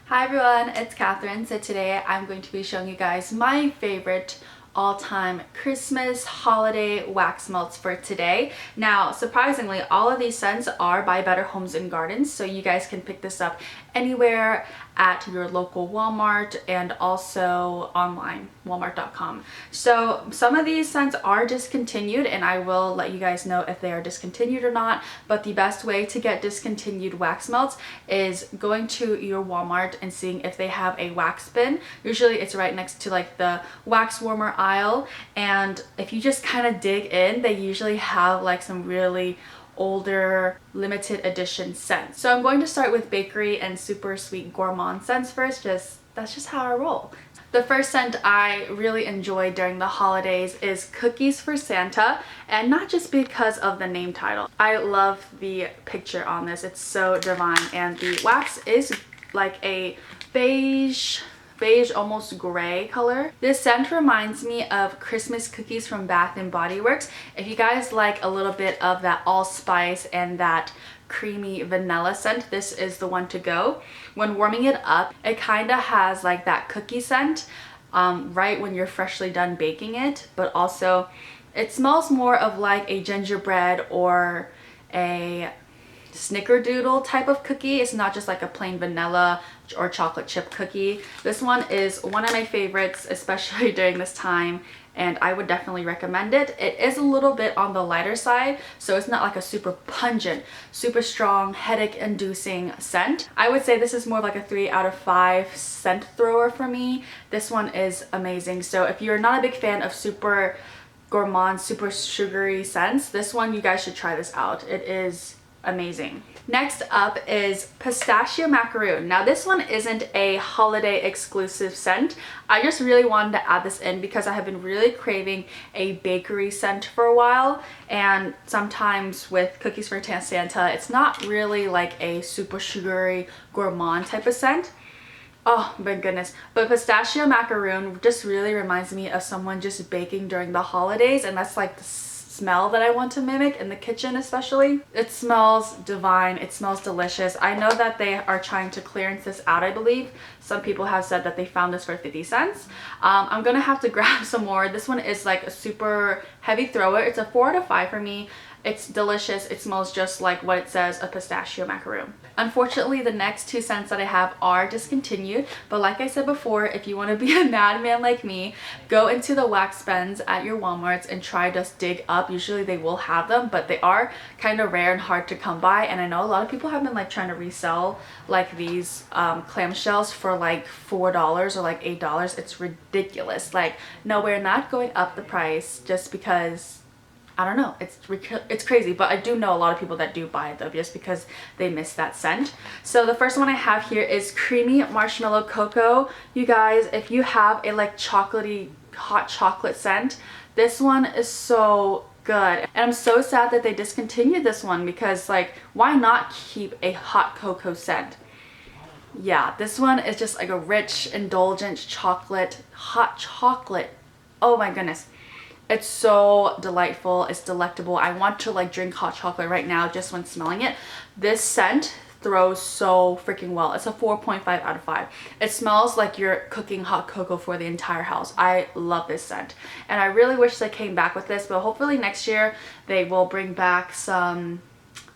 Hi everyone, it's Catherine. So today I'm going to be showing you guys my favorite all-time Christmas holiday wax melts for today. Now, surprisingly, all of these scents are by Better Homes and Gardens, so you guys can pick this up anywhere at your local Walmart and also online, walmart.com. So some of these scents are discontinued and I will let you guys know if they are discontinued or not, but the best way to get discontinued wax melts is going to your Walmart and seeing if they have a wax bin. Usually it's right next to like the wax warmer aisle, and if you just kind of dig in, they usually have like some really older limited edition scents. So I'm going to start with bakery and super sweet gourmand scents first. That's just how I roll. The first scent I really enjoy during the holidays is Cookies for Santa, and not just because of the name title. I love the picture on this. It's so divine, and the wax is like a beige almost gray color. This scent reminds me of Christmas cookies from Bath and Body Works. If you guys like a little bit of that allspice and that creamy vanilla scent, this is the one to go. When warming it up, it kind of has like that cookie scent right when you're freshly done baking it, but also it smells more of like a gingerbread or a snickerdoodle type of cookie. It's not just like a plain vanilla or chocolate chip cookie. This one is one of my favorites, especially during this time, and I would definitely recommend it. It is a little bit on the lighter side, so it's not like a super pungent, super strong, headache inducing scent. I would say this is more of like a 3 out of 5 scent thrower for me. This one is amazing. So if you're not a big fan of super gourmand, super sugary scents, this one, you guys should try this out. It is amazing. Next up is Pistachio Macaroon. Now this one isn't a holiday exclusive scent. I just really wanted to add this in because I have been really craving a bakery scent for a while, and sometimes with Cookies for Santa, it's not really like a super sugary gourmand type of scent. Oh my goodness. But Pistachio Macaroon just really reminds me of someone just baking during the holidays, and that's like the smell that I want to mimic in the kitchen especially. It smells divine. It smells delicious. I know that they are trying to clearance this out, I believe. Some people have said that they found this for 50 cents. I'm gonna have to grab some more. This one is like a super heavy thrower. It's a 4 out of 5 for me. It's delicious. It smells just like what it says, a pistachio macaroon. Unfortunately, the next two scents that I have are discontinued, but like I said before, if you want to be a madman like me, go into the wax bins at your Walmarts and try to dig up. Usually they will have them, but they are kind of rare and hard to come by, and I know a lot of people have been like trying to resell like these clamshells for like $4 or like $8. It's ridiculous. Like, no, we're not going up the price just because, I don't know, it's crazy, but I do know a lot of people that do buy it though, just because they miss that scent. So the first one I have here is Creamy Marshmallow Cocoa. You guys, if you have a like chocolatey hot chocolate scent, this one is so good. And I'm so sad that they discontinued this one because, like, why not keep a hot cocoa scent? Yeah, this one is just like a rich, indulgent chocolate, hot chocolate. Oh my goodness. It's so delightful. It's delectable. I want to like drink hot chocolate right now just when smelling it. This scent throws so freaking well. It's a 4.5 out of 5. It smells like you're cooking hot cocoa for the entire house. I love this scent. And I really wish they came back with this, but hopefully next year they will bring back some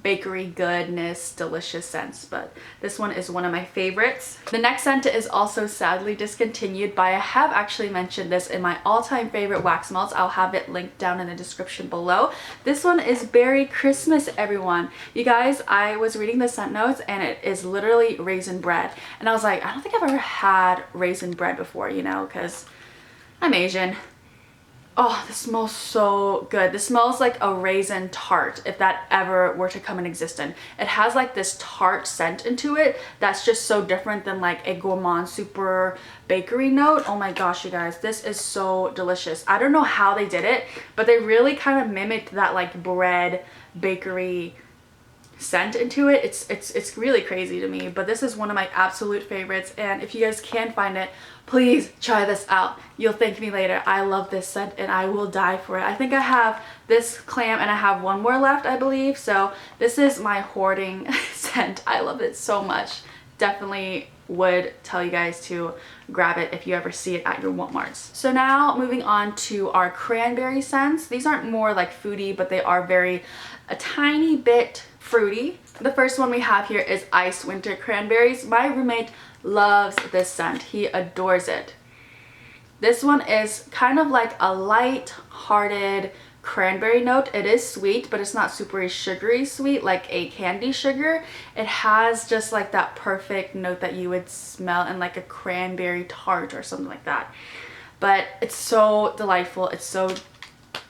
bakery goodness, delicious scents, but this one is one of my favorites. The next scent is also sadly discontinued, but I have actually mentioned this in my all-time favorite wax melts. I'll have it linked down in the description below. This one is Berry Christmas, everyone. You guys, I was reading the scent notes and it is literally raisin bread, and I was like, I don't think I've ever had raisin bread before, you know, because I'm Asian. Oh, this smells so good. This smells like a raisin tart, if that ever were to come in existence. It has like this tart scent into it that's just so different than like a gourmand super bakery note. Oh my gosh, you guys, this is so delicious. I don't know how they did it, but they really kind of mimicked that like bread bakery scent into it. It's really crazy to me, but this is one of my absolute favorites, and if you guys can find it, please try this out. You'll thank me later. I love this scent and I will die for it. I think I have this clam and I have one more left, I believe, so this is my hoarding scent. I love it so much. Definitely would tell you guys to grab it if you ever see it at your Walmarts. So now moving on to our cranberry scents. These aren't more like foodie, but they are a tiny bit fruity. The first one we have here is Iced Winter Cranberries. My roommate loves this scent. He adores it. This one is kind of like a light-hearted cranberry note. It is sweet, but it's not super sugary sweet like a candy sugar. It has just like that perfect note that you would smell in like a cranberry tart or something like that. But it's so delightful. It's so,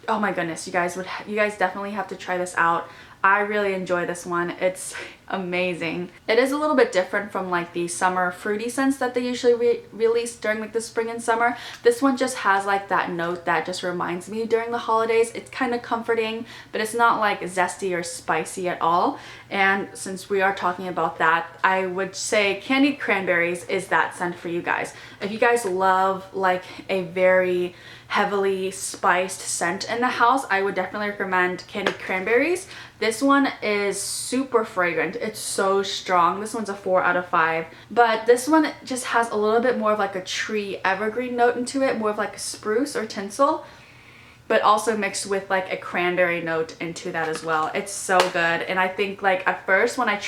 oh my goodness, you guys definitely have to try this out. I really enjoy this one. It's amazing. It is a little bit different from like the summer fruity scents that they usually release during like the spring and summer. This one just has like that note that just reminds me during the holidays. It's kind of comforting, but it's not like zesty or spicy at all. And since we are talking about that, I would say Candied Cranberries is that scent for you guys. If you guys love like a very heavily spiced scent in the house, I would definitely recommend Candied Cranberries. This one is super fragrant. It's so strong. This one's a 4 out of 5. But this one just has a little bit more of like a tree evergreen note into it, more of like a spruce or tinsel, but also mixed with like a cranberry note into that as well. It's so good. And I think like at first when I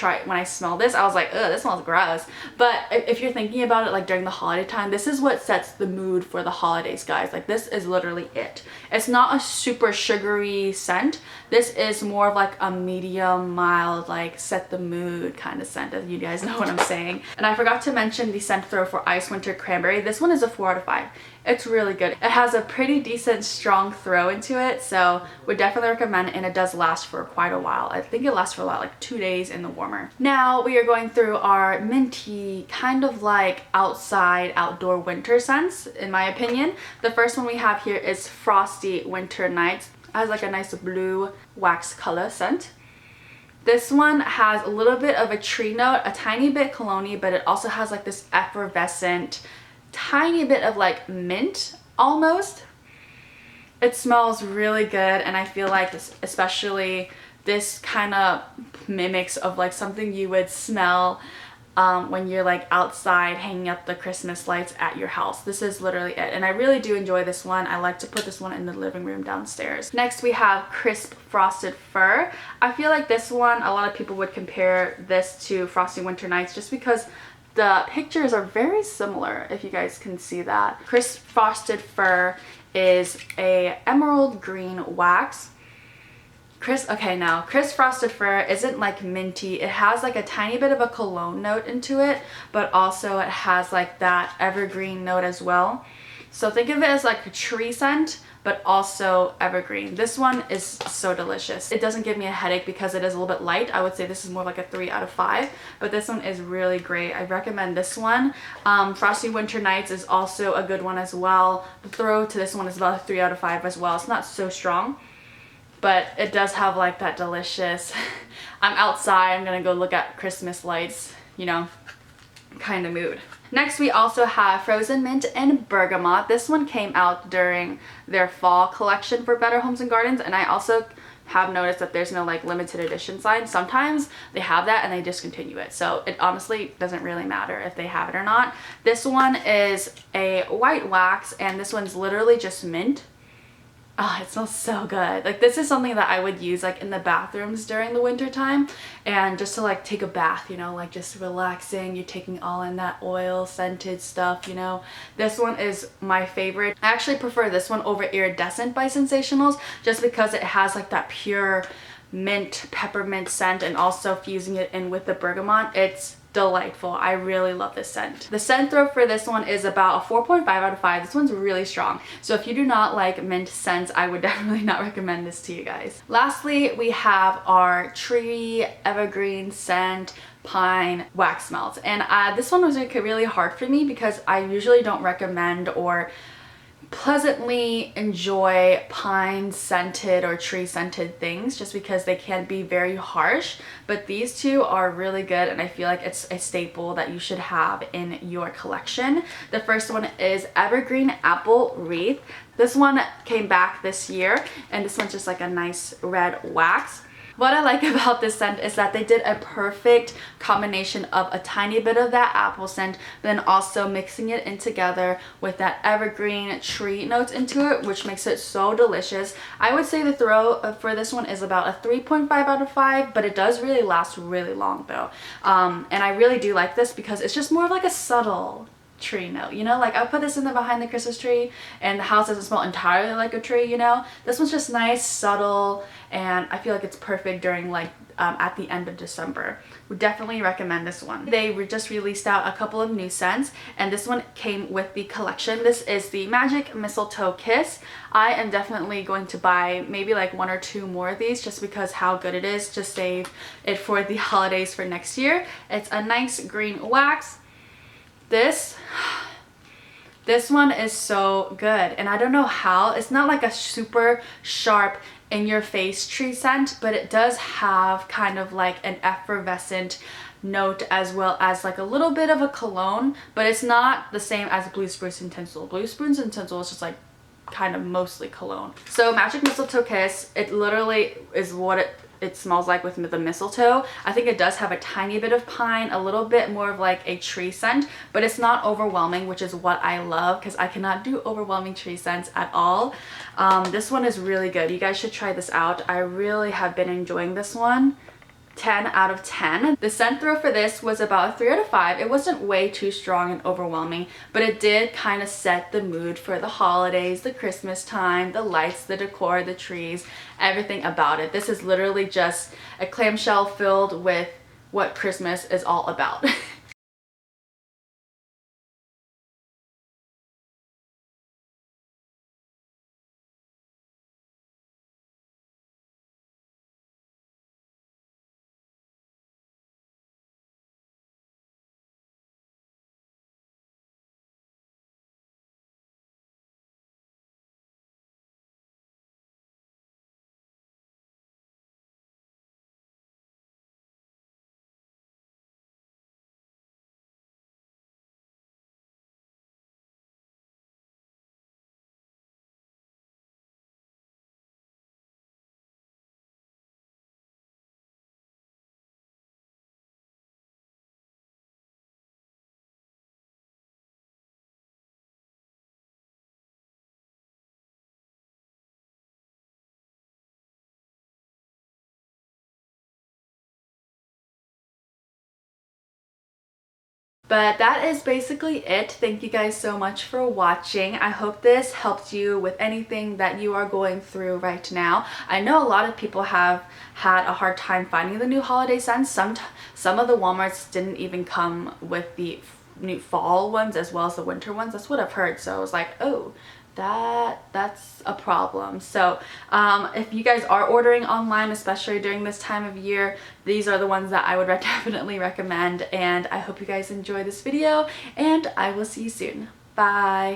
smelled this, I was like, ugh, this smells gross. But if you're thinking about it like during the holiday time, this is what sets the mood for the holidays, guys. Like this is literally it. It's not a super sugary scent. This is more of like a medium, mild, like set the mood kind of scent, if you guys know what I'm saying. And I forgot to mention the scent throw for Iced Winter Cranberry. This one is a 4 out of 5. It's really good. It has a pretty decent strong throw into it, so would definitely recommend, and it does last for quite a while. I think it lasts for a lot, like 2 days in the warmer. Now we are going through our minty, kind of like outside, outdoor winter scents, in my opinion. The first one we have here is Frosty Winter Nights. It has like a nice blue wax color scent. This one has a little bit of a tree note, a tiny bit cologne-y, but it also has like this effervescent tiny bit of like mint almost. It smells really good, and I feel like especially this kind of mimics of like something you would smell when you're like outside hanging up the Christmas lights at your house. This is literally it, and I really do enjoy this one. I like to put this one in the living room downstairs. Next we have Crisp Frosted Fir. I feel like this one, a lot of people would compare this to Frosty Winter Nights just because the pictures are very similar, if you guys can see that. Crisp Frosted Fir is a emerald green wax. Crisp Frosted Fir isn't like minty. It has like a tiny bit of a cologne note into it, but also it has like that evergreen note as well. So think of it as like a tree scent, but also evergreen. This one is so delicious. It doesn't give me a headache because it is a little bit light. I would say this is more like a 3 out of 5, but this one is really great. I recommend this one. Frosty Winter Nights is also a good one as well. The throw to this one is about a 3 out of 5 as well. It's not so strong, but it does have like that delicious, I'm outside, I'm gonna go look at Christmas lights, you know, kind of mood. Next we also have Frozen Mint and Bergamot. This one came out during their fall collection for Better Homes and Gardens, and I also have noticed that there's no like limited edition sign. Sometimes they have that and they discontinue it, so it honestly doesn't really matter if they have it or not. This one is a white wax, and this one's literally just mint. Oh, it smells so good. Like this is something that I would use like in the bathrooms during the winter time, and just to like take a bath, you know, like just relaxing. You're taking all in that oil scented stuff, you know. This one is my favorite. I actually prefer this one over Iridescent by Sensationals just because it has like that pure mint peppermint scent, and also fusing it in with the bergamot. It's delightful. I really love this scent. The scent throw for this one is about a 4.5 out of 5. This one's really strong. So if you do not like mint scents, I would definitely not recommend this to you guys. Lastly, we have our tree evergreen scent pine wax melts. And this one was like really hard for me because I usually don't recommend or pleasantly enjoy pine scented or tree scented things just because they can be very harsh, but these two are really good, and I feel like it's a staple that you should have in your collection. The first one is Evergreen Apple Wreath. This one came back this year, and this one's just like a nice red wax. What I like about this scent is that they did a perfect combination of a tiny bit of that apple scent, then also mixing it in together with that evergreen tree notes into it, which makes it so delicious. I would say the throw for this one is about a 3.5 out of 5, but it does really last really long though. And I really do like this because it's just more of like a subtle tree note, you know, like I'll put this in the behind the Christmas tree and the house doesn't smell entirely like a tree, you know. This one's just nice, subtle, and I feel like it's perfect during like at the end of December. Would definitely recommend this one. They just released out a couple of new scents, and this one came with the collection. This is the Magic Mistletoe Kiss. I am definitely going to buy maybe like 1 or 2 more of these just because how good it is to save it for the holidays for next year. It's a nice green wax. This one is so good, and I don't know how. It's not like a super sharp in your face tree scent, but it does have kind of like an effervescent note as well as like a little bit of a cologne, but it's not the same as Blue Spruce and Tinsel. Blue Spruce and Tinsel is just like kind of mostly cologne. So Magic Mistletoe Kiss, it literally is what it smells like with the mistletoe. I think it does have a tiny bit of pine, a little bit more of like a tree scent, but it's not overwhelming, which is what I love because I cannot do overwhelming tree scents at all. This one is really good. You guys should try this out. I really have been enjoying this one. 10 out of 10. The scent throw for this was about a 3 out of 5. It wasn't way too strong and overwhelming, but it did kind of set the mood for the holidays, the Christmas time, the lights, the decor, the trees, everything about it. This is literally just a clamshell filled with what Christmas is all about. But that is basically it. Thank you guys so much for watching. I hope this helped you with anything that you are going through right now. I know a lot of people have had a hard time finding the new holiday scents. Some of the Walmarts didn't even come with the new fall ones as well as the winter ones. That's what I've heard. So I was like, oh, that's a problem. So if you guys are ordering online, especially during this time of year, these are the ones that I would definitely recommend. And I hope you guys enjoy this video, and I will see you soon. Bye.